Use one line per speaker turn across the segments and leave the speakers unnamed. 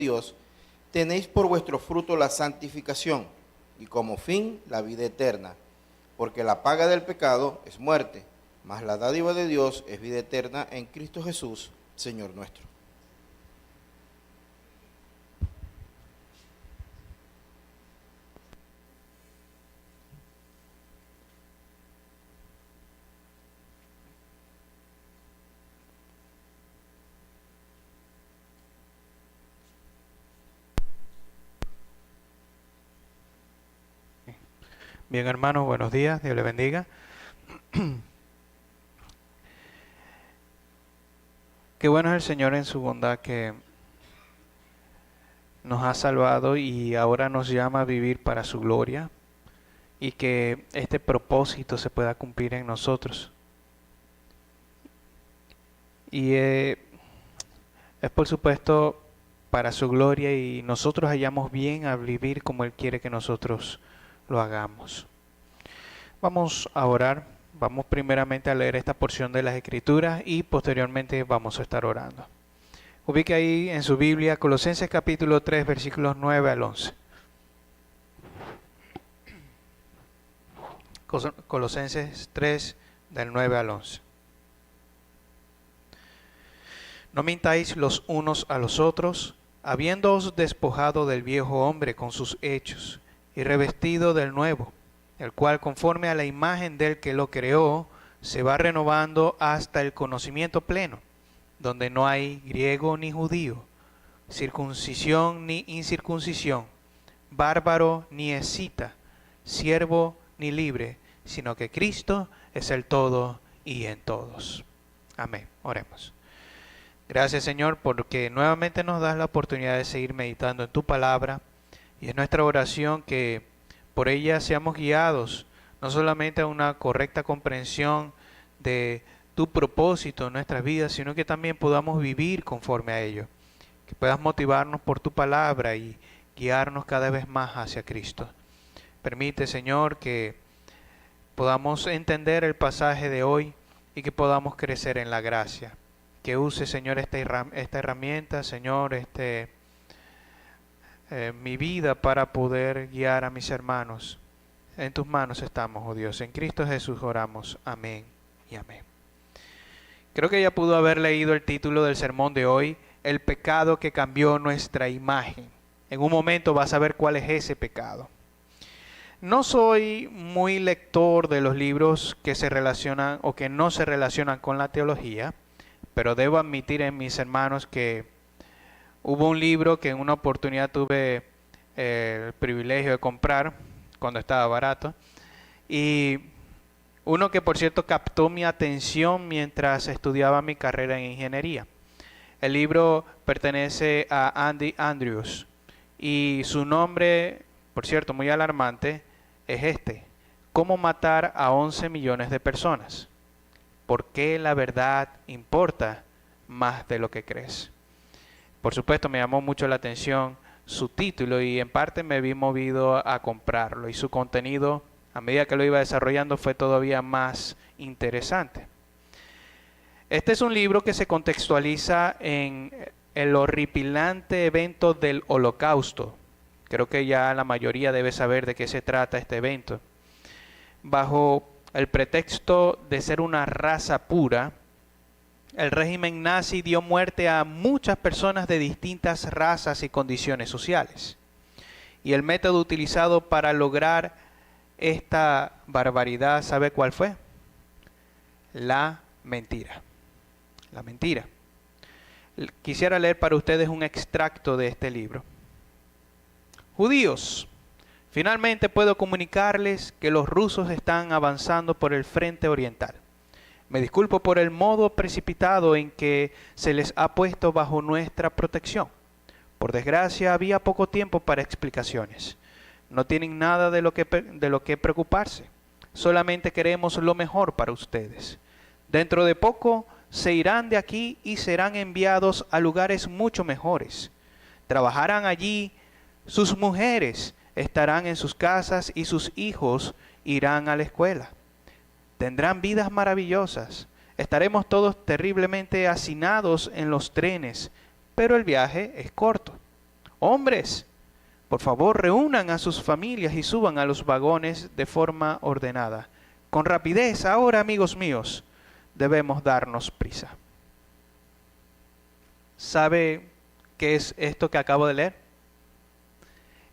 Dios, tenéis por vuestro fruto la santificación y como fin la vida eterna, porque la paga del pecado es muerte, mas la dádiva de Dios es vida eterna en Cristo Jesús, Señor nuestro.
Bien, hermanos, buenos días, Dios les bendiga. Qué bueno es el Señor en su bondad que nos ha salvado y ahora nos llama a vivir para su gloria y que este propósito se pueda cumplir en nosotros. Y es por supuesto para su gloria y nosotros hallamos bien a vivir como Él quiere que nosotros lo hagamos. Vamos a orar, vamos primeramente a leer esta porción de las Escrituras y posteriormente vamos a estar orando. Ubique ahí en su Biblia Colosenses capítulo 3 versículos 9 al 11. Colosenses 3 del 9 al 11. No mintáis los unos a los otros, habiéndoos despojado del viejo hombre con sus hechos y revestido del nuevo, el cual conforme a la imagen del que lo creó, se va renovando hasta el conocimiento pleno, donde no hay griego ni judío, circuncisión ni incircuncisión, bárbaro ni escita, siervo ni libre, sino que Cristo es el todo y en todos. Amén. Oremos. Gracias, Señor, porque nuevamente nos das la oportunidad de seguir meditando en tu palabra, y es nuestra oración que por ella seamos guiados no solamente a una correcta comprensión de tu propósito en nuestras vidas, sino que también podamos vivir conforme a ello. Que puedas motivarnos por tu palabra y guiarnos cada vez más hacia Cristo. Permite, Señor, que podamos entender el pasaje de hoy y que podamos crecer en la gracia. Que use, Señor, esta herramienta, Señor, mi vida para poder guiar a mis hermanos. En tus manos estamos, oh Dios. En Cristo Jesús oramos. Amén y amén. Creo que ya pudo haber leído el título del sermón de hoy, El pecado que cambió nuestra imagen. En un momento vas a ver cuál es ese pecado. No soy muy lector de los libros que se relacionan o que no se relacionan con la teología, pero debo admitir en mis hermanos que hubo un libro que en una oportunidad tuve el privilegio de comprar cuando estaba barato, y uno que por cierto captó mi atención mientras estudiaba mi carrera en ingeniería. El libro pertenece a Andy Andrews y su nombre, por cierto, muy alarmante, es este: ¿Cómo matar a 11 millones de personas? ¿Por qué la verdad importa más de lo que crees? Por supuesto, me llamó mucho la atención su título y en parte me vi movido a comprarlo, y su contenido, a medida que lo iba desarrollando, fue todavía más interesante. Este es un libro que se contextualiza en el horripilante evento del Holocausto. Creo que ya la mayoría debe saber de qué se trata este evento. Bajo el pretexto de ser una raza pura, el régimen nazi dio muerte a muchas personas de distintas razas y condiciones sociales. Y el método utilizado para lograr esta barbaridad, ¿sabe cuál fue? La mentira. La mentira. Quisiera leer para ustedes un extracto de este libro. Judíos, finalmente puedo comunicarles que los rusos están avanzando por el frente oriental. Me disculpo por el modo precipitado en que se les ha puesto bajo nuestra protección. Por desgracia, había poco tiempo para explicaciones. No tienen nada de lo que preocuparse. Solamente queremos lo mejor para ustedes. Dentro de poco se irán de aquí y serán enviados a lugares mucho mejores. Trabajarán allí, sus mujeres estarán en sus casas y sus hijos irán a la escuela. Tendrán vidas maravillosas. Estaremos todos terriblemente hacinados en los trenes, pero el viaje es corto. hombres, por favor, reúnan a sus familias y suban a los vagones de forma ordenada. Con rapidez, ahora, amigos míos, debemos darnos prisa. ¿Sabe qué es esto que acabo de leer?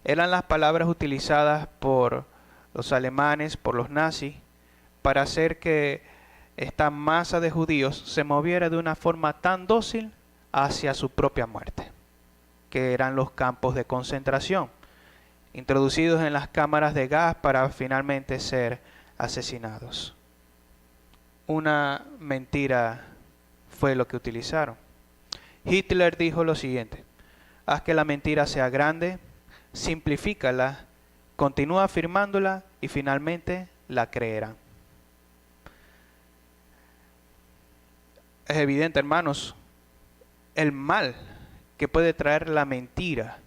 Eran las palabras utilizadas por los alemanes, por los nazis, para hacer que esta masa de judíos se moviera de una forma tan dócil hacia su propia muerte, que eran los campos de concentración, introducidos en las cámaras de gas para finalmente ser asesinados. Una mentira fue lo que utilizaron. Hitler dijo lo siguiente: haz que la mentira sea grande, simplifícala, continúa afirmándola y finalmente la creerán. Es evidente, hermanos, el mal que puede traer la mentira,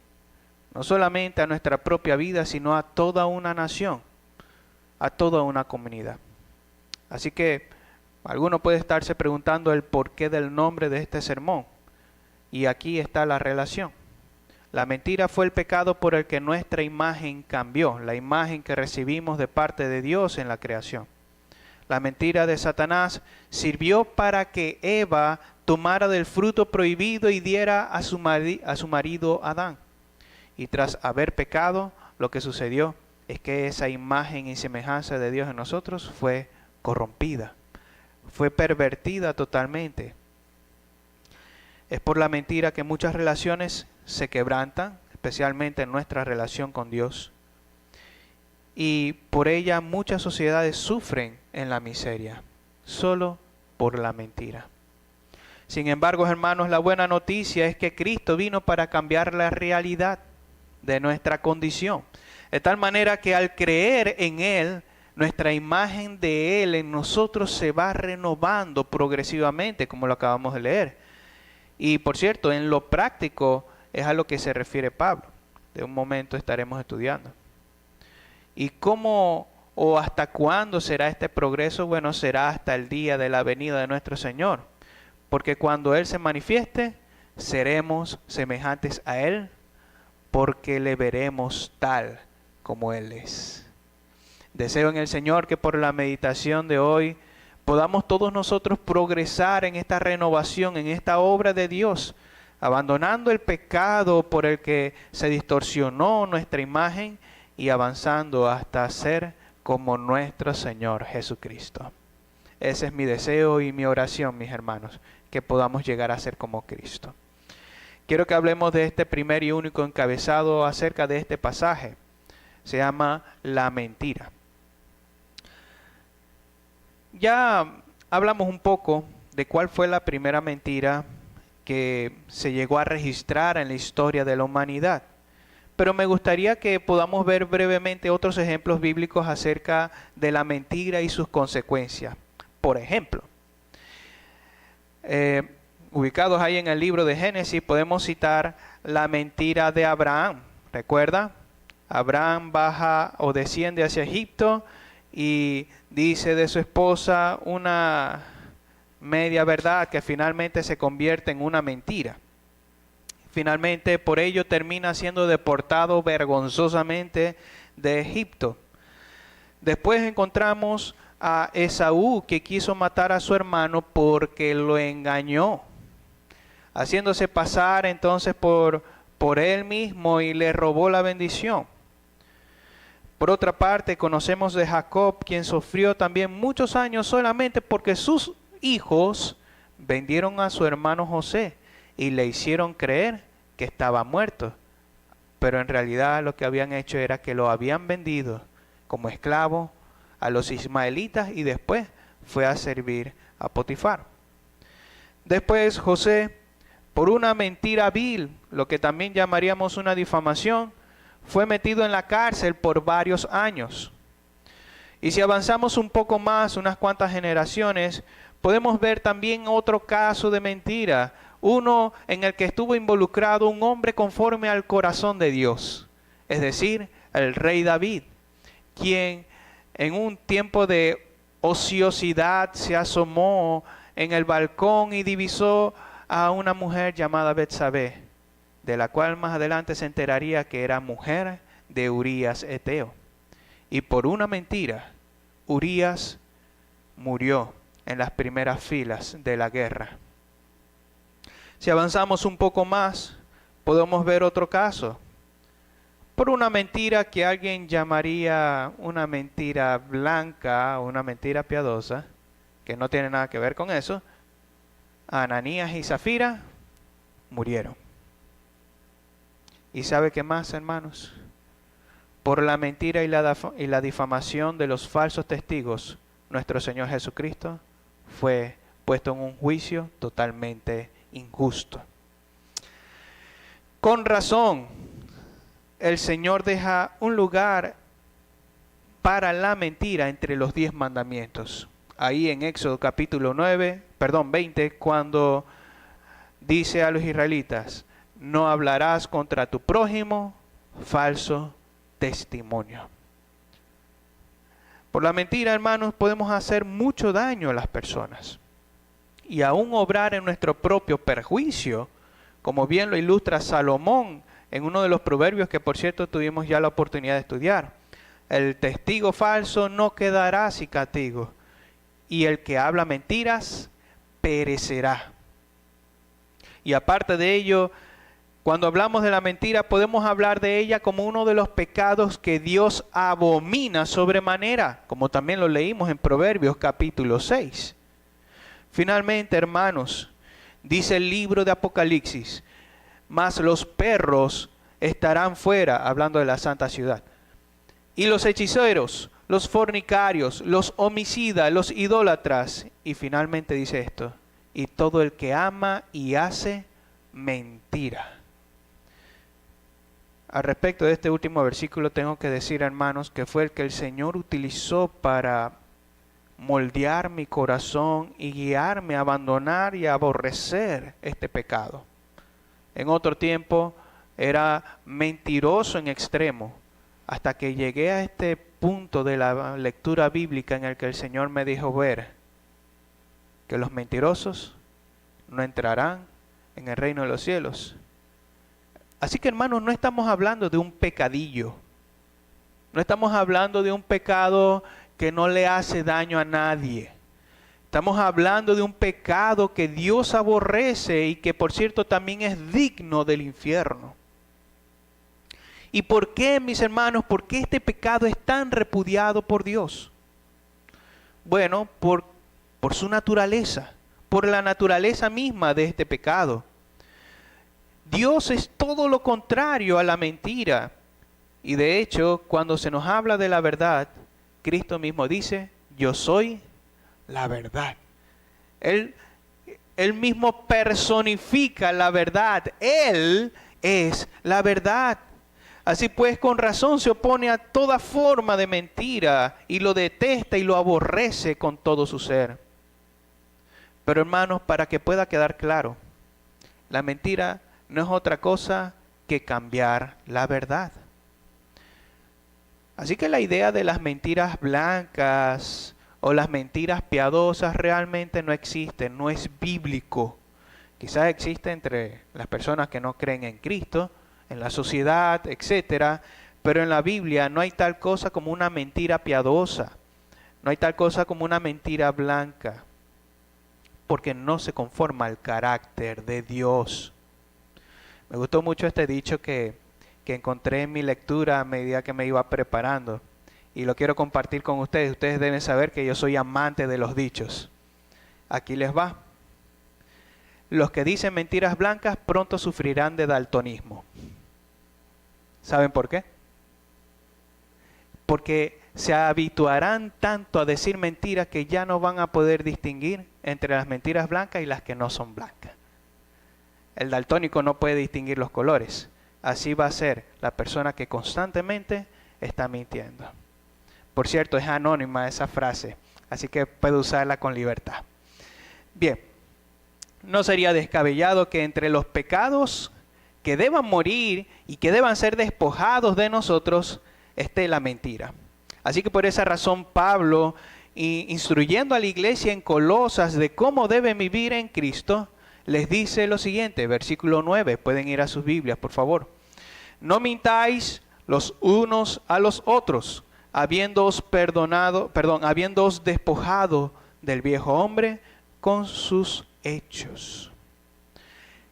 no solamente a nuestra propia vida, sino a toda una nación, a toda una comunidad. Así que alguno puede estarse preguntando el porqué del nombre de este sermón. Y aquí está la relación. La mentira fue el pecado por el que nuestra imagen cambió, la imagen que recibimos de parte de Dios en la creación. La mentira de Satanás sirvió para que Eva tomara del fruto prohibido y diera a su marido Adán. Y tras haber pecado, lo que sucedió es que esa imagen y semejanza de Dios en nosotros fue corrompida, fue pervertida totalmente. Es por la mentira que muchas relaciones se quebrantan, especialmente en nuestra relación con Dios. Y por ella muchas sociedades sufren en la miseria, solo por la mentira. Sin embargo, hermanos, la buena noticia es que Cristo vino para cambiar la realidad de nuestra condición, de tal manera que al creer en Él, nuestra imagen de Él en nosotros se va renovando progresivamente, como lo acabamos de leer. Y por cierto, en lo práctico es a lo que se refiere Pablo. De un momento estaremos estudiando. ¿Y cómo o hasta cuándo será este progreso? Bueno, será hasta el día de la venida de nuestro Señor. Porque cuando Él se manifieste, seremos semejantes a Él, porque le veremos tal como Él es. Deseo en el Señor que por la meditación de hoy podamos todos nosotros progresar en esta renovación, en esta obra de Dios, abandonando el pecado por el que se distorsionó nuestra imagen y avanzando hasta ser como nuestro Señor Jesucristo. Ese es mi deseo y mi oración, mis hermanos, que podamos llegar a ser como Cristo. Quiero que hablemos de este primer y único encabezado acerca de este pasaje. Se llama la mentira. Ya hablamos un poco de cuál fue la primera mentira que se llegó a registrar en la historia de la humanidad. Pero me gustaría que podamos ver brevemente otros ejemplos bíblicos acerca de la mentira y sus consecuencias. Por ejemplo, ubicados ahí en el libro de Génesis, podemos citar la mentira de Abraham. ¿Recuerda? Abraham baja o desciende hacia Egipto y dice de su esposa una media verdad que finalmente se convierte en una mentira. Finalmente, por ello termina siendo deportado vergonzosamente de Egipto. Después encontramos a Esaú, que quiso matar a su hermano porque lo engañó, haciéndose pasar entonces por él mismo y le robó la bendición. Por otra parte, conocemos de Jacob, quien sufrió también muchos años solamente porque sus hijos vendieron a su hermano José y le hicieron creer que estaba muerto. Pero en realidad lo que habían hecho era que lo habían vendido como esclavo a los ismaelitas y después fue a servir a Potifar. Después José, por una mentira vil, lo que también llamaríamos una difamación, fue metido en la cárcel por varios años. Y si avanzamos un poco más, unas cuantas generaciones, podemos ver también otro caso de mentira, uno en el que estuvo involucrado un hombre conforme al corazón de Dios, es decir, el rey David, quien en un tiempo de ociosidad se asomó en el balcón y divisó a una mujer llamada Betsabé de la cual más adelante se enteraría que era mujer de Urías Eteo. Y por una mentira, Urías murió en las primeras filas de la guerra. Si avanzamos un poco más, podemos ver otro caso. Por una mentira que alguien llamaría una mentira blanca o una mentira piadosa, que no tiene nada que ver con eso, Ananías y Zafira murieron. ¿Y sabe qué más, hermanos? Por la mentira y la difamación de los falsos testigos, nuestro Señor Jesucristo fue puesto en un juicio totalmente injusto. Con razón, el Señor deja un lugar para la mentira entre los 10 mandamientos. Ahí en Éxodo capítulo 20, cuando dice a los israelitas, no hablarás contra tu prójimo falso testimonio. Por la mentira, hermanos, podemos hacer mucho daño a las personas y aún obrar en nuestro propio perjuicio, como bien lo ilustra Salomón en uno de los proverbios que, por cierto, tuvimos ya la oportunidad de estudiar. El testigo falso no quedará sin castigo, y el que habla mentiras perecerá. Y aparte de ello, cuando hablamos de la mentira, podemos hablar de ella como uno de los pecados que Dios abomina sobremanera, como también lo leímos en Proverbios capítulo 6. Finalmente, hermanos, dice el libro de Apocalipsis, mas los perros estarán fuera, hablando de la santa ciudad, y los hechiceros, los fornicarios, los homicidas, los idólatras, y finalmente dice esto, y todo el que ama y hace mentira. Al respecto de este último versículo tengo que decir, hermanos, que fue el que el Señor utilizó para moldear mi corazón y guiarme a abandonar y a aborrecer este pecado. En otro tiempo era mentiroso en extremo, hasta que llegué a este punto de la lectura bíblica en el que el Señor me dijo ver que los mentirosos no entrarán en el reino de los cielos. Así que, hermanos, no estamos hablando de un pecadillo. No estamos hablando de un pecado que no le hace daño a nadie. Estamos hablando de un pecado que Dios aborrece y que, por cierto, también es digno del infierno. ¿Y por qué, mis hermanos? ¿Por qué este pecado es tan repudiado por Dios? Bueno, por su naturaleza, por la naturaleza misma de este pecado. Dios es todo lo contrario a la mentira. Y de hecho, cuando se nos habla de la verdad, Cristo mismo dice, yo soy la verdad. Él mismo personifica la verdad. Él es la verdad. Así pues, con razón se opone a toda forma de mentira y lo detesta y lo aborrece con todo su ser. Pero hermanos, para que pueda quedar claro, la mentira no es otra cosa que cambiar la verdad. Así que la idea de las mentiras blancas o las mentiras piadosas realmente no existe, no es bíblico. Quizás existe entre las personas que no creen en Cristo, en la sociedad, etcétera, pero en la Biblia no hay tal cosa como una mentira piadosa, no hay tal cosa como una mentira blanca, porque no se conforma al carácter de Dios. Me gustó mucho este dicho que encontré en mi lectura a medida que me iba preparando, y lo quiero compartir con ustedes. Ustedes deben saber que yo soy amante de los dichos. Aquí les va. Los que dicen mentiras blancas pronto sufrirán de daltonismo. ¿Saben por qué? Porque se habituarán tanto a decir mentiras que ya no van a poder distinguir entre las mentiras blancas y las que no son blancas. El daltónico no puede distinguir los colores. Así va a ser la persona que constantemente está mintiendo. Por cierto, es anónima esa frase, así que puede usarla con libertad. Bien, no sería descabellado que entre los pecados que deban morir y que deban ser despojados de nosotros esté la mentira. Así que por esa razón Pablo, instruyendo a la iglesia en Colosas de cómo debe vivir en Cristo, les dice lo siguiente, versículo 9, pueden ir a sus Biblias, por favor. No mintáis los unos a los otros, habiéndoos despojado del viejo hombre con sus hechos.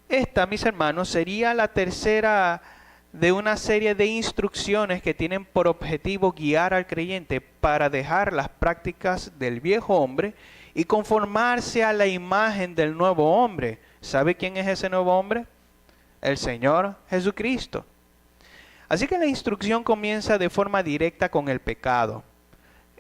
Esta, mis hermanos, sería la tercera de una serie de instrucciones que tienen por objetivo guiar al creyente para dejar las prácticas del viejo hombre y conformarse a la imagen del nuevo hombre. ¿Sabe quién es ese nuevo hombre? El Señor Jesucristo. Así que la instrucción comienza de forma directa con el pecado.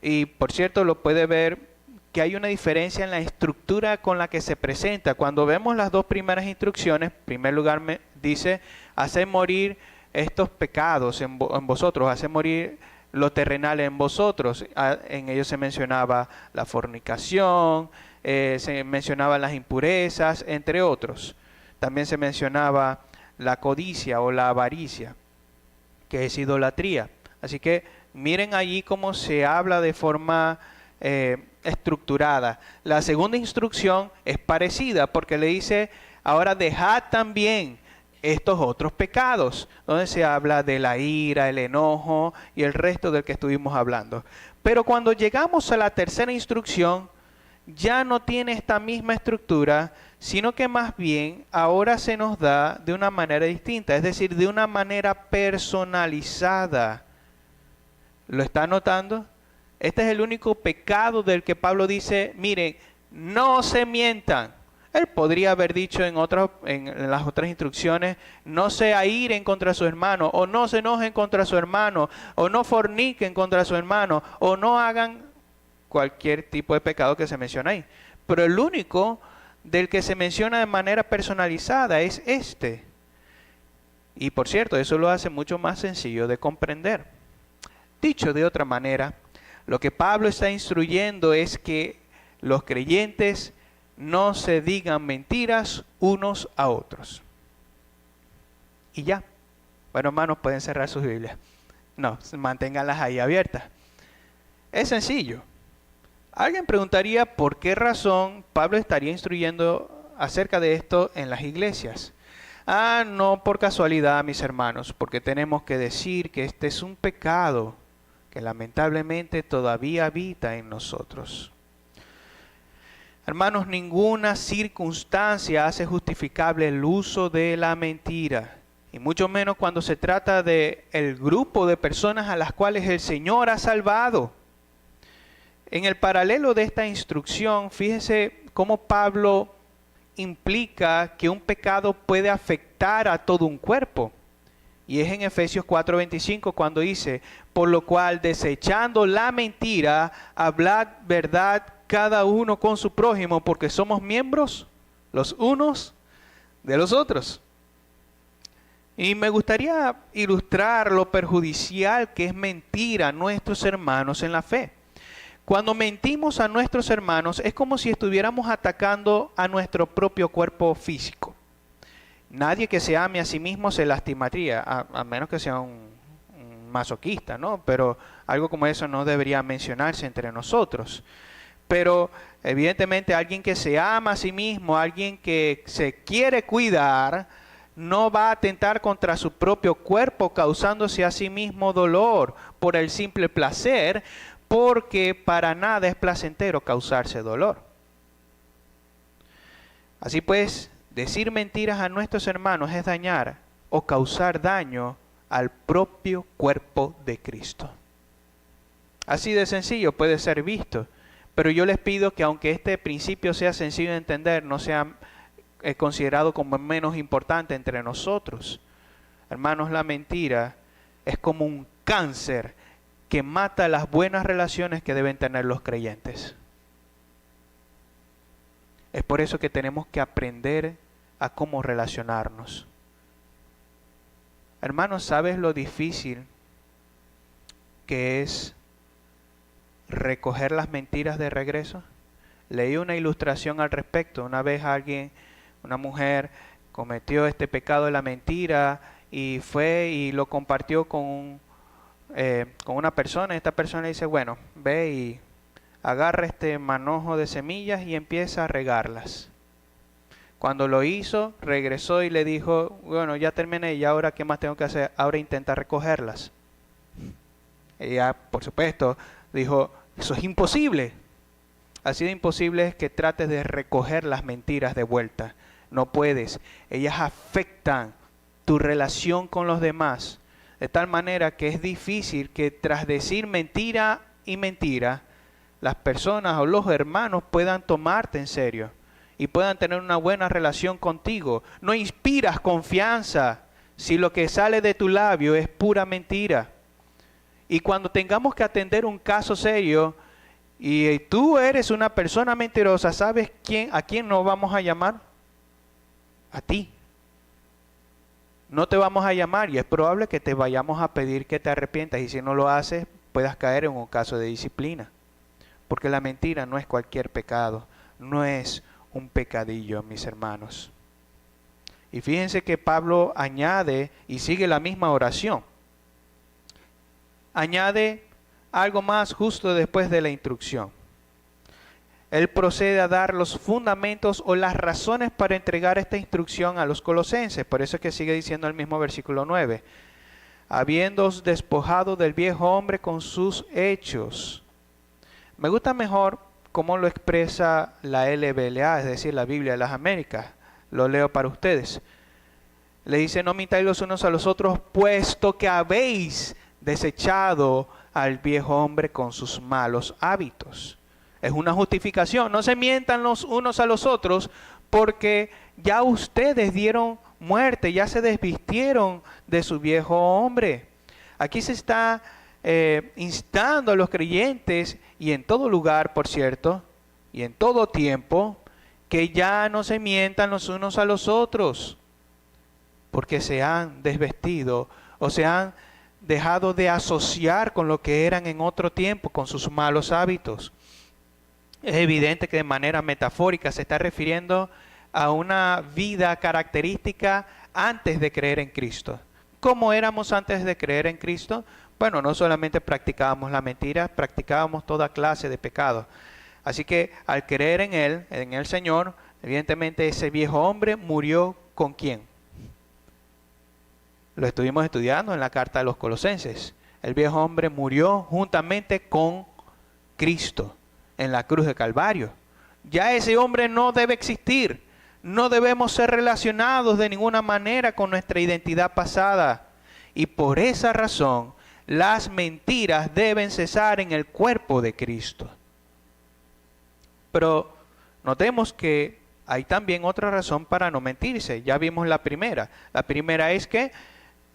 Y por cierto, lo puede ver que hay una diferencia en la estructura con la que se presenta. Cuando vemos las dos primeras instrucciones, en primer lugar me dice, haced morir estos pecados en vosotros, haced morir lo terrenal en vosotros. En ellos se mencionaba la fornicación, se mencionaban las impurezas, entre otros. También se mencionaba la codicia o la avaricia, que es idolatría. Así que miren allí cómo se habla de forma estructurada. La segunda instrucción es parecida porque le dice, ahora dejad también estos otros pecados, donde se habla de la ira, el enojo y el resto del que estuvimos hablando. Pero cuando llegamos a la tercera instrucción, ya no tiene esta misma estructura, sino que más bien ahora se nos da de una manera distinta, es decir, de una manera personalizada. ¿Lo está notando? Este es el único pecado del que Pablo dice, miren, no se mientan. Él podría haber dicho en las otras instrucciones, no se airen contra su hermano, o no se enojen contra su hermano, o no forniquen contra su hermano, o no hagan cualquier tipo de pecado que se menciona ahí. Pero el único del que se menciona de manera personalizada es este. Y por cierto, eso lo hace mucho más sencillo de comprender. Dicho de otra manera, lo que Pablo está instruyendo es que los creyentes no se digan mentiras unos a otros. Y ya. Bueno, hermanos, pueden cerrar sus Biblias. No, manténganlas ahí abiertas. Es sencillo. Alguien preguntaría por qué razón Pablo estaría instruyendo acerca de esto en las iglesias. No por casualidad, mis hermanos, porque tenemos que decir que este es un pecado que lamentablemente todavía habita en nosotros. Hermanos, ninguna circunstancia hace justificable el uso de la mentira, y mucho menos cuando se trata de el grupo de personas a las cuales el Señor ha salvado. En el paralelo de esta instrucción, fíjese cómo Pablo implica que un pecado puede afectar a todo un cuerpo. Y es en Efesios 4:25 cuando dice, por lo cual desechando la mentira, hablad verdad cada uno con su prójimo, porque somos miembros los unos de los otros. Y me gustaría ilustrar lo perjudicial que es mentir a nuestros hermanos en la fe. Cuando mentimos a nuestros hermanos es como si estuviéramos atacando a nuestro propio cuerpo físico. Nadie que se ame a sí mismo se lastimaría, a menos que sea un masoquista, ¿no? Pero algo como eso no debería mencionarse entre nosotros. Pero evidentemente alguien que se ama a sí mismo, alguien que se quiere cuidar, no va a atentar contra su propio cuerpo causándose a sí mismo dolor por el simple placer, porque para nada es placentero causarse dolor. Así pues, decir mentiras a nuestros hermanos es dañar o causar daño al propio cuerpo de Cristo. Así de sencillo puede ser visto. Pero yo les pido que aunque este principio sea sencillo de entender, no sea considerado como menos importante entre nosotros. Hermanos, la mentira es como un cáncer que mata las buenas relaciones que deben tener los creyentes. Es por eso que tenemos que aprender a cómo relacionarnos. Hermanos, ¿sabes lo difícil que es recoger las mentiras de regreso? Leí una ilustración al respecto. Una vez una mujer cometió este pecado de la mentira y fue y lo compartió con una persona. Esta persona dice, bueno, ve y agarra este manojo de semillas y empieza a regarlas. Cuando lo hizo, regresó y le dijo, bueno, ya terminé y ahora ¿qué más tengo que hacer? Ahora intenta recogerlas. Ella, por supuesto, dijo, eso es imposible. Así de imposible es que trates de recoger las mentiras de vuelta. No puedes. Ellas afectan tu relación con los demás. De tal manera que es difícil que tras decir mentira y mentira, las personas o los hermanos puedan tomarte en serio y puedan tener una buena relación contigo. No inspiras confianza si lo que sale de tu labio es pura mentira. Y cuando tengamos que atender un caso serio y tú eres una persona mentirosa, ¿sabes a quién nos vamos a llamar? A ti. No te vamos a llamar y es probable que te vayamos a pedir que te arrepientas, y si no lo haces puedas caer en un caso de disciplina. Porque la mentira no es cualquier pecado, no es un pecadillo, mis hermanos. Y fíjense que Pablo añade y sigue la misma oración. Añade algo más justo después de la instrucción. Él procede a dar los fundamentos o las razones para entregar esta instrucción a los colosenses. Por eso es que sigue diciendo el mismo versículo 9. Habiéndoos despojado del viejo hombre con sus hechos. Me gusta mejor cómo lo expresa la LBLA, es decir, la Biblia de las Américas. Lo leo para ustedes. Le dice, no mintáis los unos a los otros, puesto que habéis desechado al viejo hombre con sus malos hábitos. Es una justificación. No se mientan los unos a los otros, porque ya ustedes dieron muerte, ya se desvistieron de su viejo hombre. Aquí se está instando a los creyentes, y en todo lugar, por cierto, y en todo tiempo, que ya no se mientan los unos a los otros, porque se han desvestido o se han dejado de asociar con lo que eran en otro tiempo, con sus malos hábitos. Es evidente que de manera metafórica se está refiriendo a una vida característica antes de creer en Cristo. ¿Cómo éramos antes de creer en Cristo? Bueno, no solamente practicábamos la mentira, practicábamos toda clase de pecados. Así que al creer en Él, en el Señor, evidentemente ese viejo hombre murió ¿con quién? Lo estuvimos estudiando en la carta de los Colosenses. El viejo hombre murió juntamente con Cristo en la cruz de Calvario. Ya ese hombre no debe existir. No debemos ser relacionados de ninguna manera con nuestra identidad pasada. Y por esa razón, las mentiras deben cesar en el cuerpo de Cristo. Pero notemos que hay también otra razón para no mentirse. Ya vimos la primera. La primera es que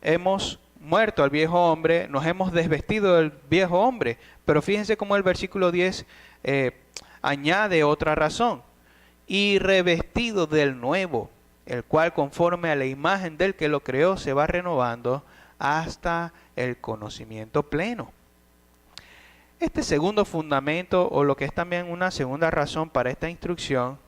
hemos muerto al viejo hombre, nos hemos desvestido del viejo hombre. Pero fíjense cómo el versículo 10 añade otra razón. Y revestido del nuevo, el cual conforme a la imagen del que lo creó se va renovando hasta el conocimiento pleno. Este segundo fundamento, o lo que es también una segunda razón para esta instrucción,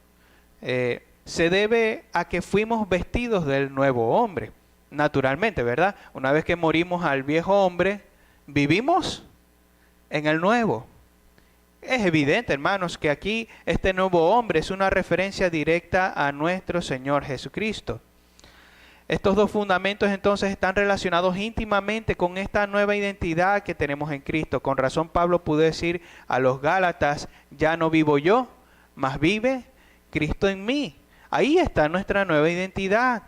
se debe a que fuimos vestidos del nuevo hombre. Naturalmente, ¿verdad? Una vez que morimos al viejo hombre, vivimos en el nuevo. Es evidente, hermanos, que aquí este nuevo hombre es una referencia directa a nuestro Señor Jesucristo. Estos dos fundamentos entonces están relacionados íntimamente con esta nueva identidad que tenemos en Cristo. Con razón Pablo pudo decir a los Gálatas, ya no vivo yo, mas vive Cristo en mí. Ahí está nuestra nueva identidad.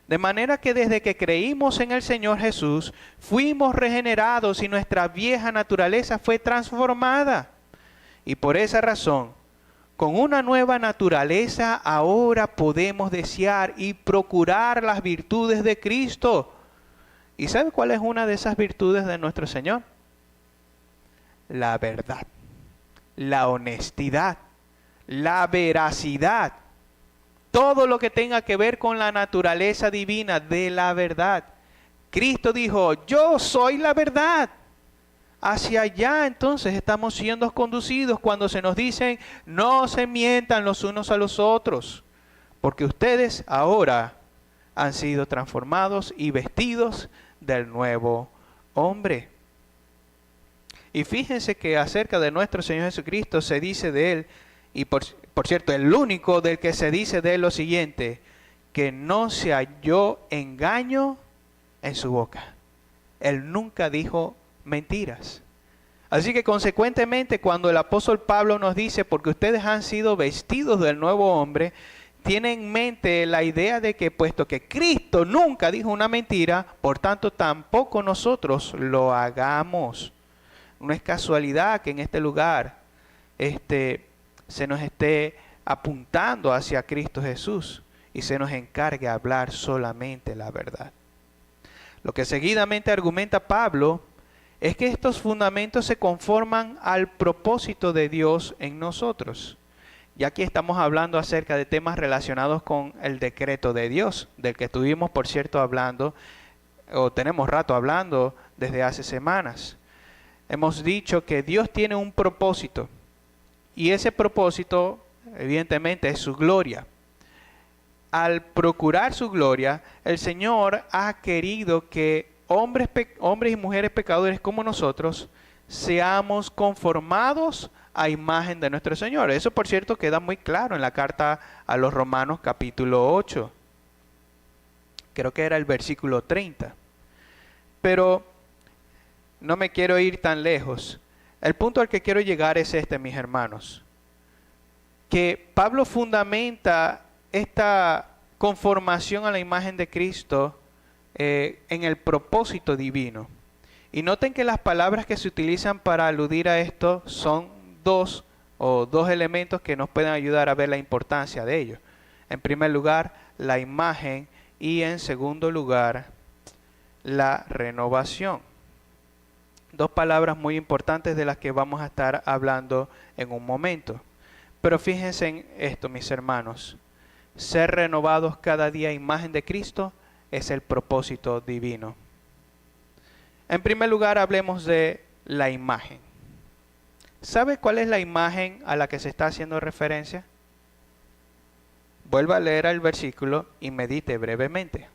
De manera que desde que creímos en el Señor Jesús, fuimos regenerados y nuestra vieja naturaleza fue transformada. Y por esa razón, con una nueva naturaleza, ahora podemos desear y procurar las virtudes de Cristo. ¿Y sabe cuál es una de esas virtudes de nuestro Señor? La verdad, la honestidad, la veracidad. Todo lo que tenga que ver con la naturaleza divina de la verdad. Cristo dijo, yo soy la verdad. Hacia allá entonces estamos siendo conducidos cuando se nos dicen, no se mientan los unos a los otros, porque ustedes ahora han sido transformados y vestidos del nuevo hombre. Y fíjense que acerca de nuestro Señor Jesucristo se dice de Él, y por cierto, el único del que se dice de él lo siguiente, que no se halló engaño en su boca. Él nunca dijo mentiras. Así que consecuentemente, cuando el apóstol Pablo nos dice, porque ustedes han sido vestidos del nuevo hombre, tiene en mente la idea de que puesto que Cristo nunca dijo una mentira, por tanto tampoco nosotros lo hagamos. No es casualidad que en este lugar se nos esté apuntando hacia Cristo Jesús y se nos encargue hablar solamente la verdad. Lo que seguidamente argumenta Pablo es que estos fundamentos se conforman al propósito de Dios en nosotros. Y aquí estamos hablando acerca de temas relacionados con el decreto de Dios, del que estuvimos, por cierto, hablando, o tenemos rato hablando desde hace semanas. Hemos dicho que Dios tiene un propósito, y ese propósito, evidentemente, es su gloria. Al procurar su gloria, el Señor ha querido que hombres y mujeres pecadores como nosotros seamos conformados a imagen de nuestro Señor. Eso, por cierto, queda muy claro en la carta a los Romanos capítulo 8. Creo que era el versículo 30. Pero no me quiero ir tan lejos. El punto al que quiero llegar es este, mis hermanos. Que Pablo fundamenta esta conformación a la imagen de Cristo en el propósito divino. Y noten que las palabras que se utilizan para aludir a esto son dos elementos que nos pueden ayudar a ver la importancia de ello. En primer lugar, la imagen, y en segundo lugar, la renovación. Dos palabras muy importantes de las que vamos a estar hablando en un momento. Pero fíjense en esto, mis hermanos. Ser renovados cada día a imagen de Cristo es el propósito divino. En primer lugar, hablemos de la imagen. ¿Sabe cuál es la imagen a la que se está haciendo referencia? Vuelva a leer el versículo y medite brevemente.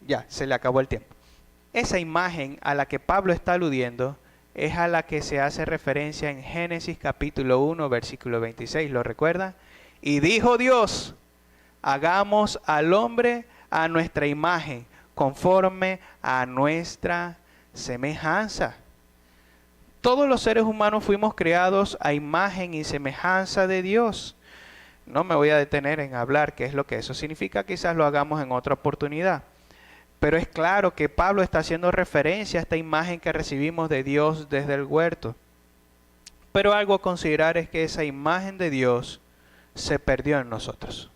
Ya, se le acabó el tiempo. Esa imagen a la que Pablo está aludiendo es a la que se hace referencia en Génesis capítulo 1, versículo 26. ¿Lo recuerdan? Y dijo Dios, hagamos al hombre a nuestra imagen, conforme a nuestra semejanza. Todos los seres humanos fuimos creados a imagen y semejanza de Dios. No me voy a detener en hablar qué es lo que eso significa, quizás lo hagamos en otra oportunidad. Pero es claro que Pablo está haciendo referencia a esta imagen que recibimos de Dios desde el huerto. Pero algo a considerar es que esa imagen de Dios se perdió en nosotros.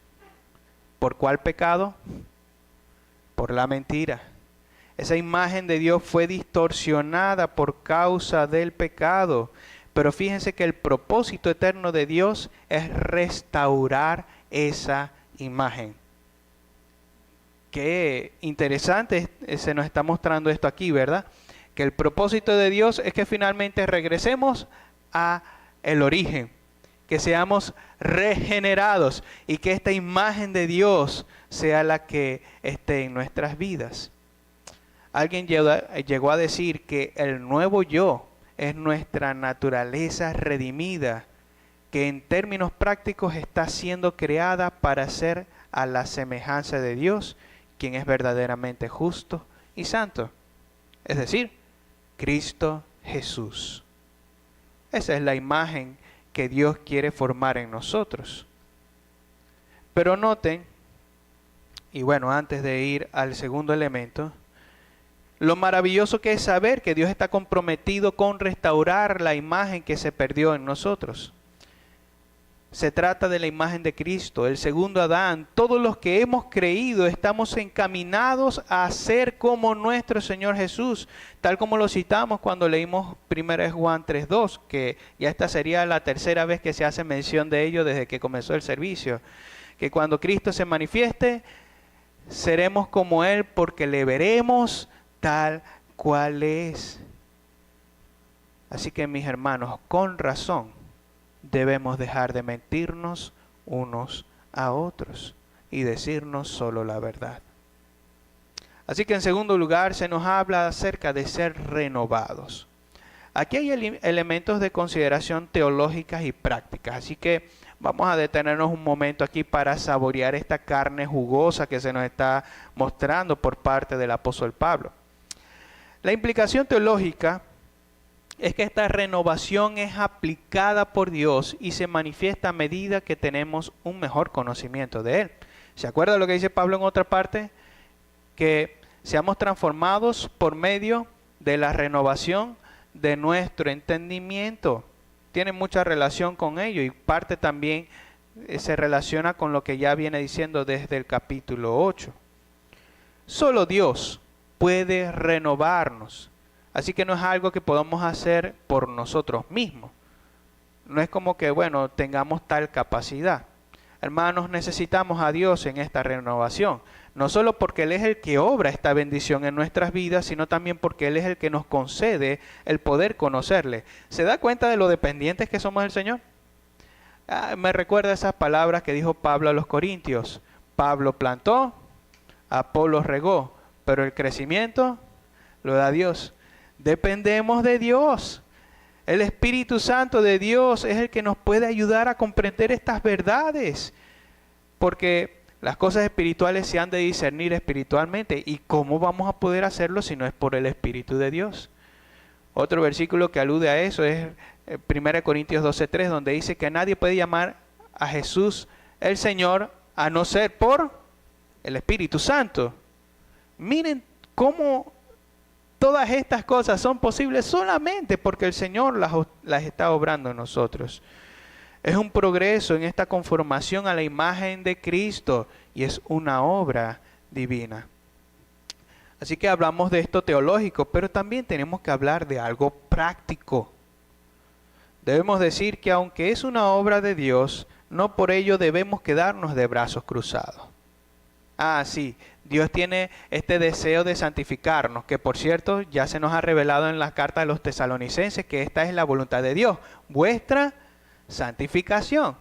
¿Por cuál pecado? Por la mentira. Esa imagen de Dios fue distorsionada por causa del pecado. Pero fíjense que el propósito eterno de Dios es restaurar esa imagen. Qué interesante se nos está mostrando esto aquí, ¿verdad? Que el propósito de Dios es que finalmente regresemos a el origen, que seamos regenerados y que esta imagen de Dios sea la que esté en nuestras vidas. Alguien llegó a decir que el nuevo yo es nuestra naturaleza redimida, que en términos prácticos está siendo creada para ser a la semejanza de Dios, quien es verdaderamente justo y santo. Es decir, Cristo Jesús. Esa es la imagen que Dios quiere formar en nosotros. Pero noten, y bueno, antes de ir al segundo elemento, lo maravilloso que es saber que Dios está comprometido con restaurar la imagen que se perdió en nosotros. Se trata de la imagen de Cristo, el segundo Adán. Todos los que hemos creído estamos encaminados a ser como nuestro Señor Jesús, tal como lo citamos cuando leímos 1 Juan 3:2, que ya esta sería la tercera vez que se hace mención de ello desde que comenzó el servicio. Que cuando Cristo se manifieste, seremos como Él porque le veremos tal cual es. Así que, mis hermanos, con razón debemos dejar de mentirnos unos a otros y decirnos solo la verdad. Así que en segundo lugar se nos habla acerca de ser renovados. Aquí hay elementos de consideración teológicas y prácticas, así que vamos a detenernos un momento aquí para saborear esta carne jugosa que se nos está mostrando por parte del apóstol Pablo. La implicación teológica es que esta renovación es aplicada por Dios y se manifiesta a medida que tenemos un mejor conocimiento de Él. ¿Se acuerda lo que dice Pablo en otra parte? Que seamos transformados por medio de la renovación de nuestro entendimiento. Tiene mucha relación con ello y parte también se relaciona con lo que ya viene diciendo desde el capítulo 8. Solo Dios puede renovarnos, así que no es algo que podamos hacer por nosotros mismos. No es como que, bueno, tengamos tal capacidad. Hermanos, necesitamos a Dios en esta renovación, no solo porque Él es el que obra esta bendición en nuestras vidas, sino también porque Él es el que nos concede el poder conocerle. ¿Se da cuenta de lo dependientes que somos del Señor? Me recuerda esas palabras que dijo Pablo a los Corintios. Pablo plantó, Apolos regó, pero el crecimiento lo da Dios. Dependemos de Dios. El Espíritu Santo de Dios es el que nos puede ayudar a comprender estas verdades, porque las cosas espirituales se han de discernir espiritualmente. ¿Y cómo vamos a poder hacerlo si no es por el Espíritu de Dios? Otro versículo que alude a eso es 1 Corintios 12:3, donde dice que nadie puede llamar a Jesús el Señor a no ser por el Espíritu Santo. Miren cómo todas estas cosas son posibles solamente porque el Señor las está obrando en nosotros. Es un progreso en esta conformación a la imagen de Cristo y es una obra divina. Así que hablamos de esto teológico, pero también tenemos que hablar de algo práctico. Debemos decir que aunque es una obra de Dios, no por ello debemos quedarnos de brazos cruzados. Sí, Dios tiene este deseo de santificarnos, que por cierto ya se nos ha revelado en la carta de los tesalonicenses que esta es la voluntad de Dios, vuestra santificación.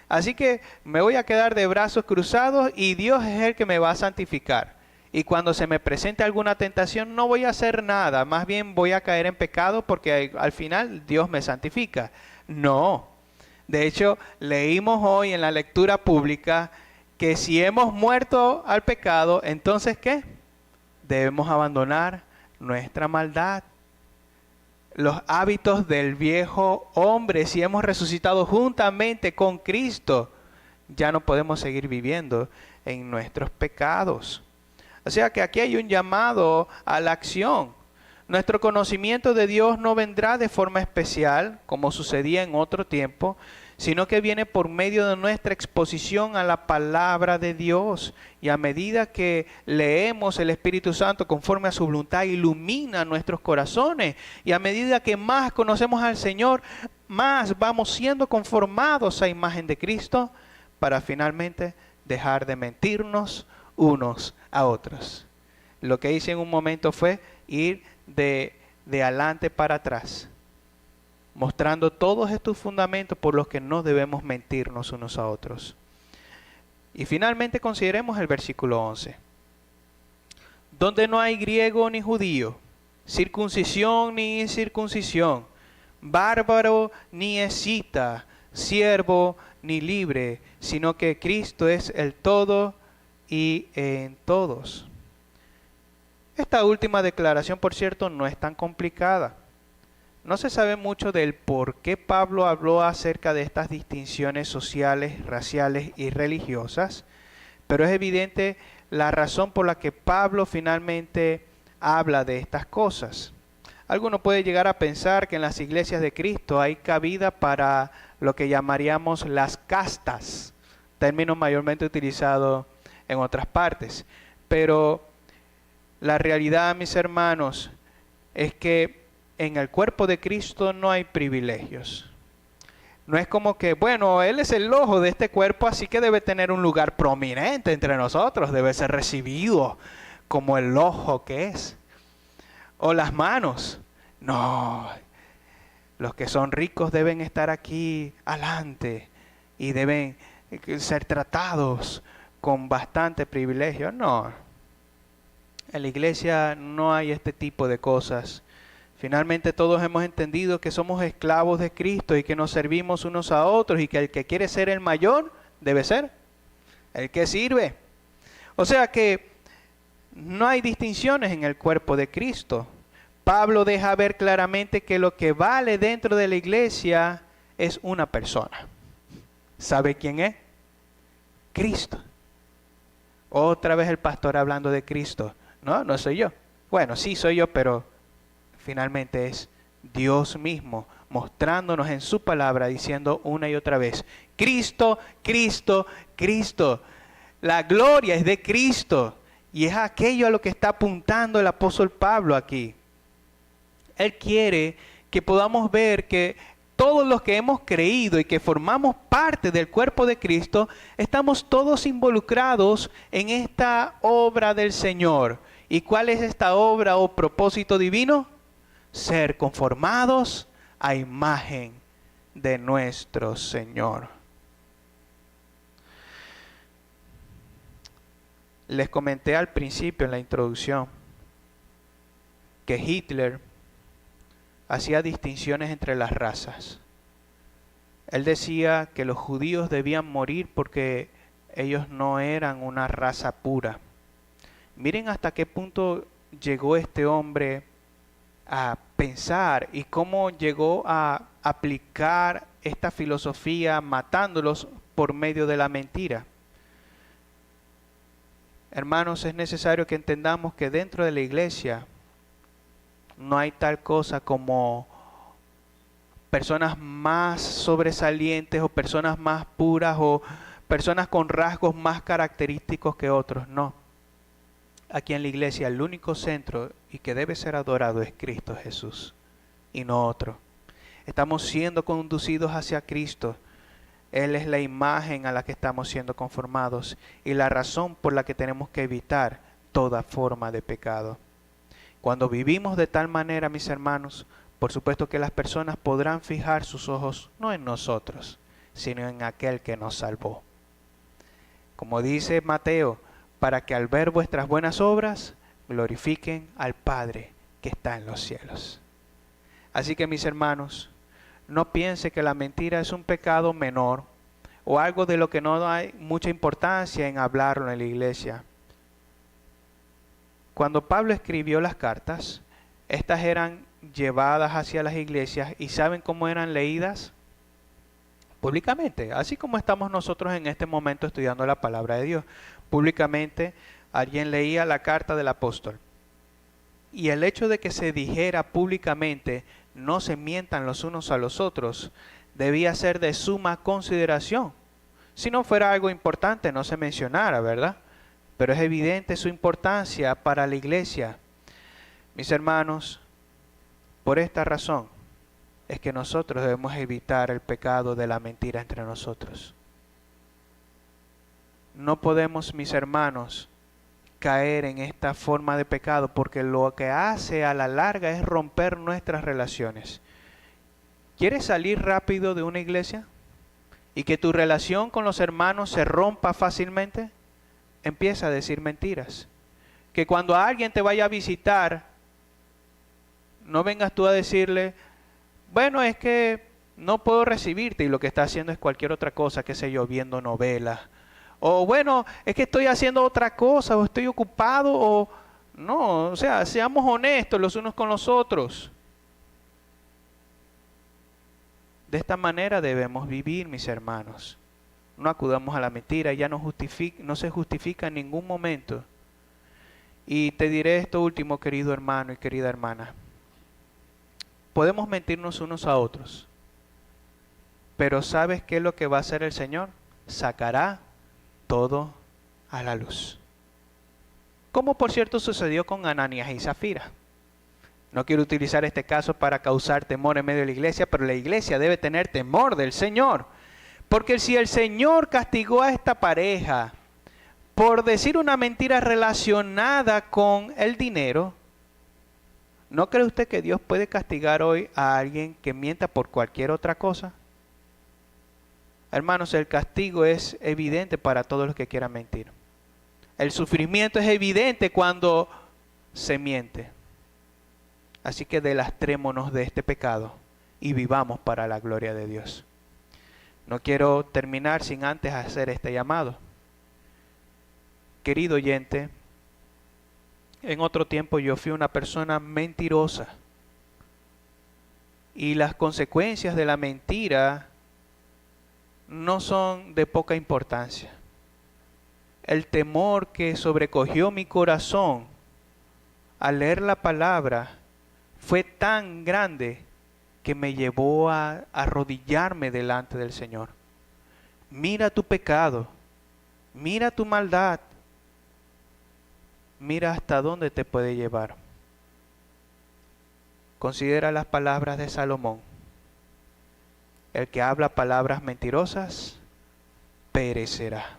Así que me voy a quedar de brazos cruzados y Dios es el que me va a santificar. Y cuando se me presente alguna tentación no voy a hacer nada, más bien voy a caer en pecado porque al final Dios me santifica. No, de hecho leímos hoy en la lectura pública que si hemos muerto al pecado, entonces ¿qué? Debemos abandonar nuestra maldad, los hábitos del viejo hombre. Si hemos resucitado juntamente con Cristo, ya no podemos seguir viviendo en nuestros pecados. O sea que aquí hay un llamado a la acción. Nuestro conocimiento de Dios no vendrá de forma especial, como sucedía en otro tiempo, sino que viene por medio de nuestra exposición a la palabra de Dios. Y a medida que leemos, el Espíritu Santo, conforme a su voluntad, ilumina nuestros corazones. Y a medida que más conocemos al Señor, más vamos siendo conformados a imagen de Cristo, para finalmente dejar de mentirnos unos a otros. Lo que hice en un momento fue ir de adelante para atrás, mostrando todos estos fundamentos por los que no debemos mentirnos unos a otros. Y finalmente consideremos el versículo 11. Donde no hay griego ni judío, circuncisión ni incircuncisión, bárbaro ni escita, siervo ni libre, sino que Cristo es el todo y en todos. Esta última declaración, por cierto, no es tan complicada. No se sabe mucho del por qué Pablo habló acerca de estas distinciones sociales, raciales y religiosas, pero es evidente la razón por la que Pablo finalmente habla de estas cosas. Alguno puede llegar a pensar que en las iglesias de Cristo hay cabida para lo que llamaríamos las castas, término mayormente utilizado en otras partes. Pero la realidad, mis hermanos, es que en el cuerpo de Cristo no hay privilegios. No es como que, bueno, Él es el ojo de este cuerpo, así que debe tener un lugar prominente entre nosotros, debe ser recibido como el ojo que es. O las manos. No, los que son ricos deben estar aquí adelante y deben ser tratados con bastante privilegio. No, en la iglesia no hay este tipo de cosas. Finalmente todos hemos entendido que somos esclavos de Cristo y que nos servimos unos a otros y que el que quiere ser el mayor debe ser el que sirve. O sea que no hay distinciones en el cuerpo de Cristo. Pablo deja ver claramente que lo que vale dentro de la iglesia es una persona. ¿Sabe quién es? Cristo. Otra vez el pastor hablando de Cristo. No, no soy yo. Bueno, sí soy yo, pero finalmente es Dios mismo mostrándonos en su palabra, diciendo una y otra vez, Cristo, Cristo, Cristo. La gloria es de Cristo. Y es aquello a lo que está apuntando el apóstol Pablo aquí. Él quiere que podamos ver que todos los que hemos creído y que formamos parte del cuerpo de Cristo, estamos todos involucrados en esta obra del Señor. ¿Y cuál es esta obra o propósito divino? Ser conformados a imagen de nuestro Señor. Les comenté al principio en la introducción que Hitler hacía distinciones entre las razas. Él decía que los judíos debían morir porque ellos no eran una raza pura. Miren hasta qué punto llegó este hombre a pensar y cómo llegó a aplicar esta filosofía matándolos por medio de la mentira. Hermanos, es necesario que entendamos que dentro de la iglesia no hay tal cosa como personas más sobresalientes o personas más puras o personas con rasgos más característicos que otros. No. Aquí en la iglesia el único centro y que debe ser adorado es Cristo Jesús y no otro. Estamos siendo conducidos hacia Cristo. Él es la imagen a la que estamos siendo conformados y la razón por la que tenemos que evitar toda forma de pecado. Cuando vivimos de tal manera, mis hermanos, por supuesto que las personas podrán fijar sus ojos no en nosotros, sino en aquel que nos salvó. Como dice Mateo, para que al ver vuestras buenas obras, glorifiquen al Padre que está en los cielos. Así que, mis hermanos, no piense que la mentira es un pecado menor o algo de lo que no hay mucha importancia en hablarlo en la iglesia. Cuando Pablo escribió las cartas, estas eran llevadas hacia las iglesias y ¿saben cómo eran leídas? Públicamente, así como estamos nosotros en este momento estudiando la palabra de Dios. Públicamente alguien leía la carta del apóstol. Y el hecho de que se dijera públicamente, no se mientan los unos a los otros, debía ser de suma consideración. Si no fuera algo importante, no se mencionara, ¿verdad? Pero es evidente su importancia para la iglesia. Mis hermanos, por esta razón es que nosotros debemos evitar el pecado de la mentira entre nosotros. No podemos, mis hermanos, caer en esta forma de pecado porque lo que hace a la larga es romper nuestras relaciones. ¿Quieres salir rápido de una iglesia y que tu relación con los hermanos se rompa fácilmente? Empieza a decir mentiras. Que cuando alguien te vaya a visitar, no vengas tú a decirle, bueno, es que no puedo recibirte y lo que está haciendo es cualquier otra cosa, qué sé yo, viendo novelas. O bueno, es que estoy haciendo otra cosa, o estoy ocupado, o no, o sea, seamos honestos los unos con los otros. De esta manera debemos vivir, mis hermanos. No acudamos a la mentira, ya no se justifica en ningún momento. Y te diré esto último, querido hermano y querida hermana. Podemos mentirnos unos a otros, pero ¿sabes qué es lo que va a hacer el Señor? Sacará todo a la luz. Como por cierto sucedió con Ananías y Zafira. No quiero utilizar este caso para causar temor en medio de la iglesia, pero la iglesia debe tener temor del Señor. Porque si el Señor castigó a esta pareja por decir una mentira relacionada con el dinero, ¿no cree usted que Dios puede castigar hoy a alguien que mienta por cualquier otra cosa? Hermanos, el castigo es evidente para todos los que quieran mentir. El sufrimiento es evidente cuando se miente. Así que delastrémonos de este pecado y vivamos para la gloria de Dios. No quiero terminar sin antes hacer este llamado. Querido oyente, en otro tiempo yo fui una persona mentirosa. Y las consecuencias de la mentira no son de poca importancia. El temor que sobrecogió mi corazón al leer la palabra fue tan grande que me llevó a arrodillarme delante del Señor. Mira tu pecado, mira tu maldad, mira hasta dónde te puede llevar. Considera las palabras de Salomón. El que habla palabras mentirosas perecerá.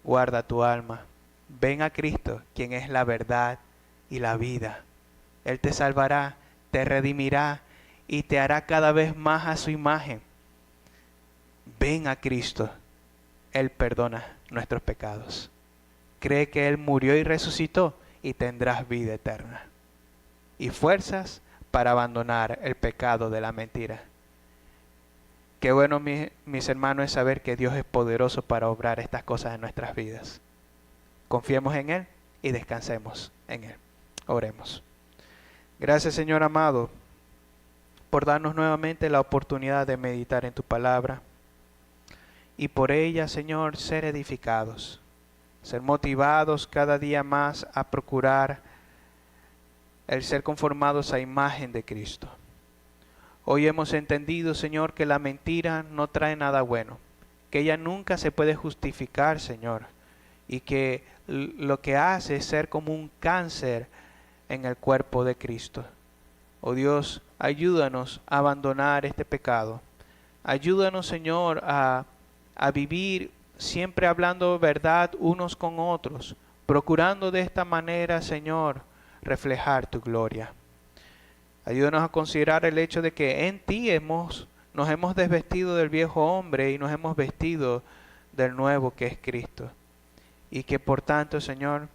Guarda tu alma. Ven a Cristo, quien es la verdad y la vida. Él te salvará, te redimirá y te hará cada vez más a su imagen. Ven a Cristo. Él perdona nuestros pecados. Cree que Él murió y resucitó y tendrás vida eterna. Y fuerzas para abandonar el pecado de la mentira. Qué bueno, mis hermanos, es saber que Dios es poderoso para obrar estas cosas en nuestras vidas. Confiemos en Él y descansemos en Él. Oremos. Gracias, Señor amado, por darnos nuevamente la oportunidad de meditar en tu palabra y por ella, Señor, ser edificados, ser motivados cada día más a procurar el ser conformados a imagen de Cristo. Hoy hemos entendido, Señor, que la mentira no trae nada bueno, que ella nunca se puede justificar, Señor, y que lo que hace es ser como un cáncer en el cuerpo de Cristo. Oh Dios, ayúdanos a abandonar este pecado. Ayúdanos, Señor, a vivir siempre hablando verdad unos con otros, procurando de esta manera, Señor, reflejar tu gloria. Ayúdanos a considerar el hecho de que en ti nos hemos desvestido del viejo hombre y nos hemos vestido del nuevo que es Cristo. Y que por tanto, Señor,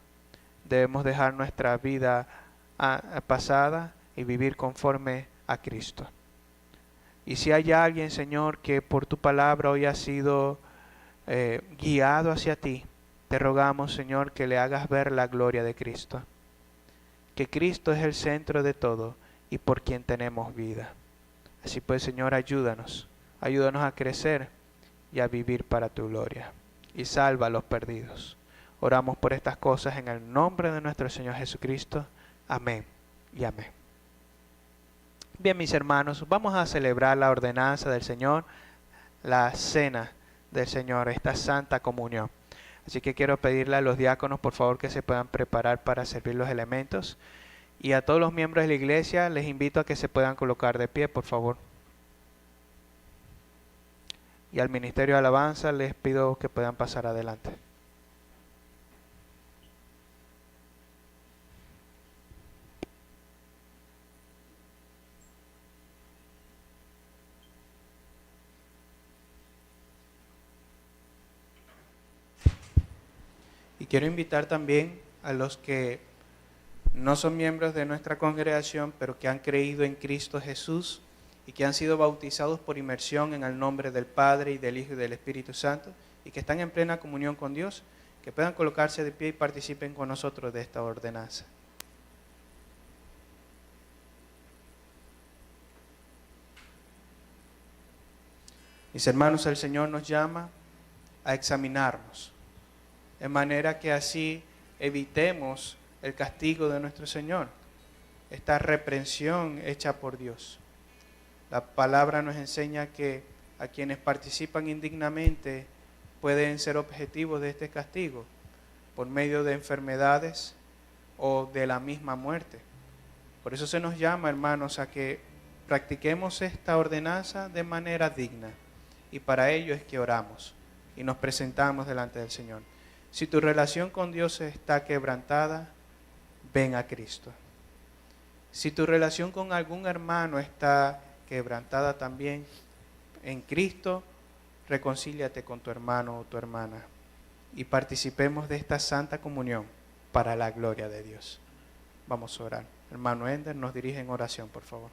debemos dejar nuestra vida pasada y vivir conforme a Cristo. Y si hay alguien, Señor, que por tu palabra hoy ha sido guiado hacia ti, te rogamos, Señor, que le hagas ver la gloria de Cristo. Que Cristo es el centro de todo y por quien tenemos vida. Así pues, Señor, ayúdanos a crecer y a vivir para tu gloria. Y salva a los perdidos. Oramos por estas cosas en el nombre de nuestro Señor Jesucristo. Amén y amén. Bien, mis hermanos, vamos a celebrar la ordenanza del Señor, la cena del Señor, esta santa comunión. Así que quiero pedirle a los diáconos, por favor, que se puedan preparar para servir los elementos. Y a todos los miembros de la iglesia les invito a que se puedan colocar de pie, por favor. Y al Ministerio de Alabanza les pido que puedan pasar adelante. Y quiero invitar también a los que no son miembros de nuestra congregación, pero que han creído en Cristo Jesús y que han sido bautizados por inmersión en el nombre del Padre y del Hijo y del Espíritu Santo y que están en plena comunión con Dios, que puedan colocarse de pie y participen con nosotros de esta ordenanza. Mis hermanos, el Señor nos llama a examinarnos, de manera que así evitemos el castigo de nuestro Señor, esta reprensión hecha por Dios. La palabra nos enseña que a quienes participan indignamente pueden ser objetivos de este castigo por medio de enfermedades o de la misma muerte. Por eso se nos llama, hermanos, a que practiquemos esta ordenanza de manera digna, y para ello es que oramos y nos presentamos delante del Señor. Si tu relación con Dios está quebrantada, ven a Cristo. Si tu relación con algún hermano está quebrantada también, en Cristo, reconcíliate con tu hermano o tu hermana y participemos de esta santa comunión para la gloria de Dios. Vamos a orar. Hermano Ender nos dirige en oración, por favor.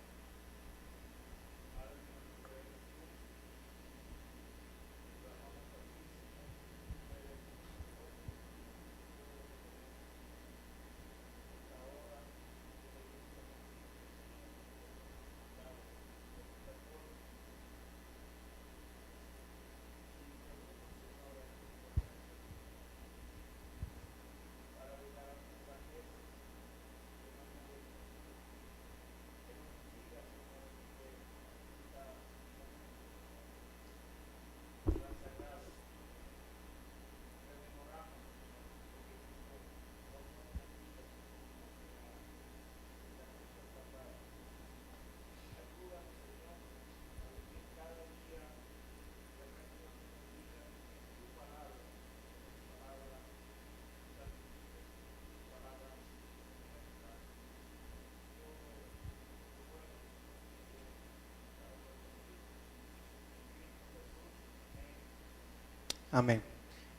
Amén.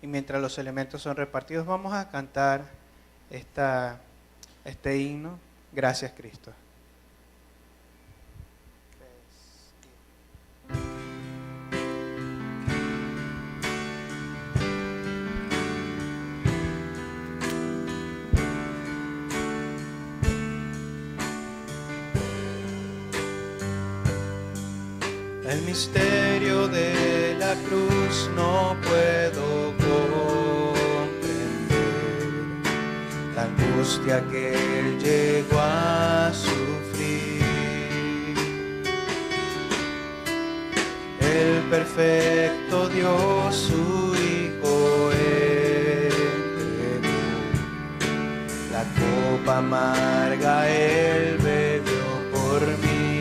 Y mientras los elementos son repartidos, vamos a cantar este himno. Gracias, Cristo. El misterio de la cruz no puedo comprender, la angustia que Él llegó a sufrir. El perfecto Dios, su Hijo, entregó. La copa amarga Él bebió por mí.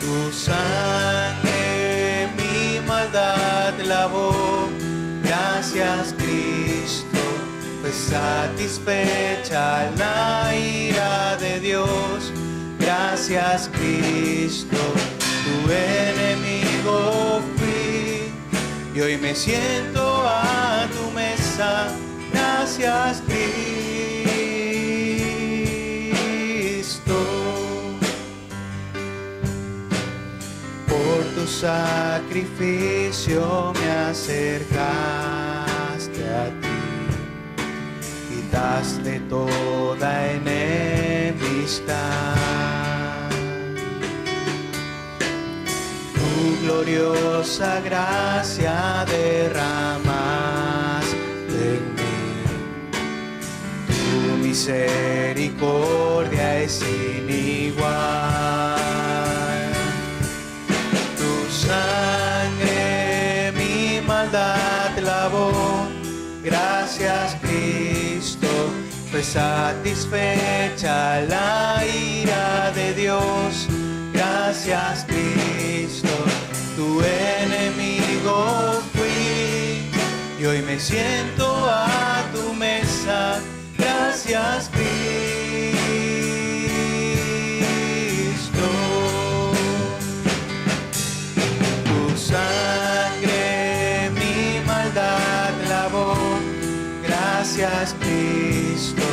Tu sangre mi maldad lavó, gracias Cristo, fue satisfecha la ira de Dios. Gracias Cristo, tu enemigo fui, y hoy me siento a tu mesa. Gracias Cristo. Por tu sacrificio me acercaste a ti, quitaste toda enemistad. Tu gloriosa gracia derramaste en mí, tu misericordia es sin igual. Sangre mi maldad lavó, gracias Cristo, fue satisfecha la ira de Dios. Gracias Cristo, tu enemigo fui, y hoy me siento a tu mesa. Gracias Cristo. Sangre mi maldad lavó, gracias Cristo,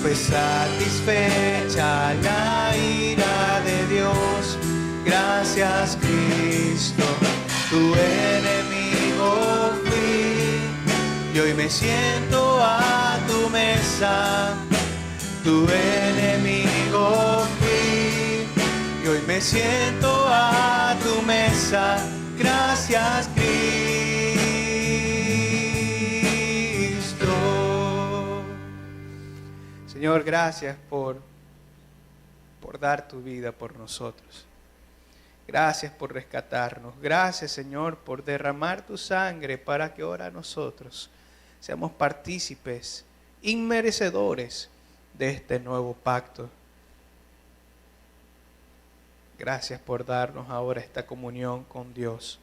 fue satisfecha la ira de Dios. Gracias Cristo, tu enemigo fui, y hoy me siento a tu mesa. Tu enemigo fui, y hoy me siento a tu mesa. Gracias Cristo. Señor, gracias por dar tu vida por nosotros. Gracias por rescatarnos. Gracias, Señor, por derramar tu sangre para que ahora nosotros seamos partícipes, inmerecedores de este nuevo pacto. Gracias por darnos ahora esta comunión con Dios.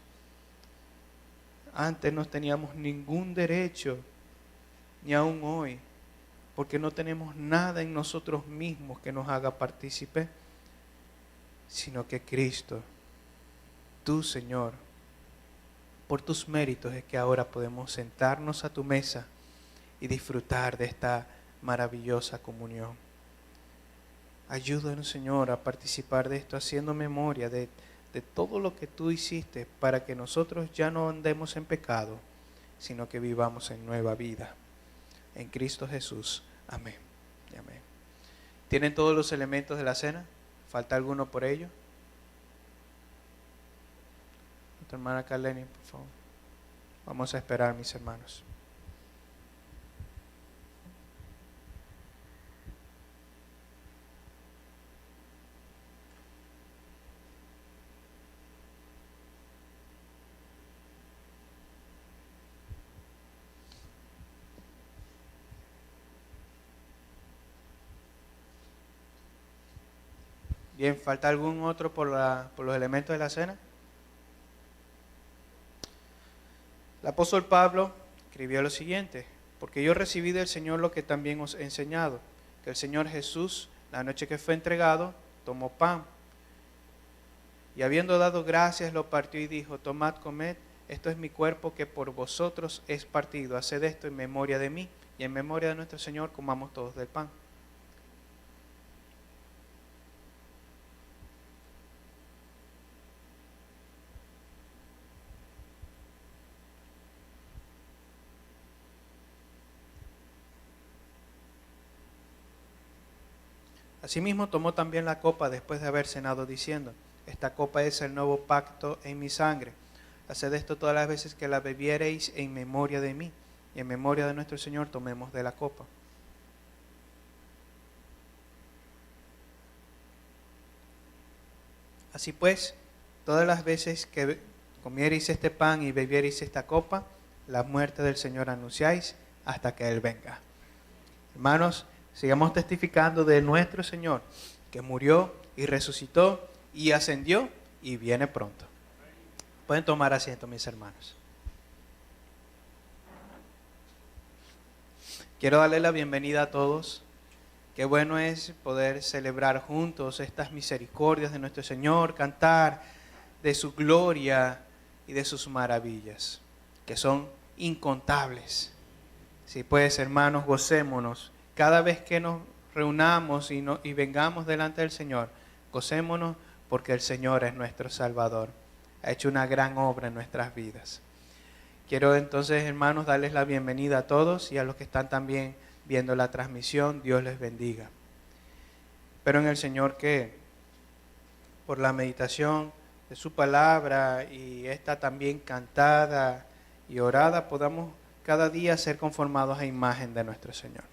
Antes no teníamos ningún derecho, ni aún hoy, porque no tenemos nada en nosotros mismos que nos haga partícipe, sino que Cristo, tú, Señor, por tus méritos es que ahora podemos sentarnos a tu mesa y disfrutar de esta maravillosa comunión. Ayúdanos, Señor, a participar de esto, haciendo memoria de todo lo que tú hiciste para que nosotros ya no andemos en pecado, sino que vivamos en nueva vida. En Cristo Jesús. Amén y amén. ¿Tienen todos los elementos de la cena? ¿Falta alguno por ello? Nuestra hermana Carleni, por favor. Vamos a esperar, mis hermanos. Bien, ¿falta algún otro por los elementos de la cena? El apóstol Pablo escribió lo siguiente: porque yo recibí del Señor lo que también os he enseñado, que el Señor Jesús, la noche que fue entregado, tomó pan, y habiendo dado gracias, lo partió y dijo: tomad, comed, esto es mi cuerpo que por vosotros es partido, haced esto en memoria de mí. Y en memoria de nuestro Señor comamos todos del pan. Asimismo tomó también la copa después de haber cenado, diciendo: esta copa es el nuevo pacto en mi sangre. Haced esto todas las veces que la bebiereis en memoria de mí. Y en memoria de nuestro Señor tomemos de la copa. Así pues, todas las veces que comiereis este pan y bebiereis esta copa, la muerte del Señor anunciáis hasta que Él venga. Hermanos, sigamos testificando de nuestro Señor, que murió y resucitó y ascendió y viene pronto. Pueden tomar asiento, mis hermanos. Quiero darle la bienvenida a todos. Qué bueno es poder celebrar juntos estas misericordias de nuestro Señor, cantar de su gloria y de sus maravillas, que son incontables. Si pues, hermanos, gocémonos. Cada vez que nos reunamos y vengamos delante del Señor, gocémonos porque el Señor es nuestro Salvador. Ha hecho una gran obra en nuestras vidas. Quiero entonces, hermanos, darles la bienvenida a todos y a los que están también viendo la transmisión. Dios les bendiga. Pero en el Señor que por la meditación de su palabra y esta también cantada y orada podamos cada día ser conformados a imagen de nuestro Señor.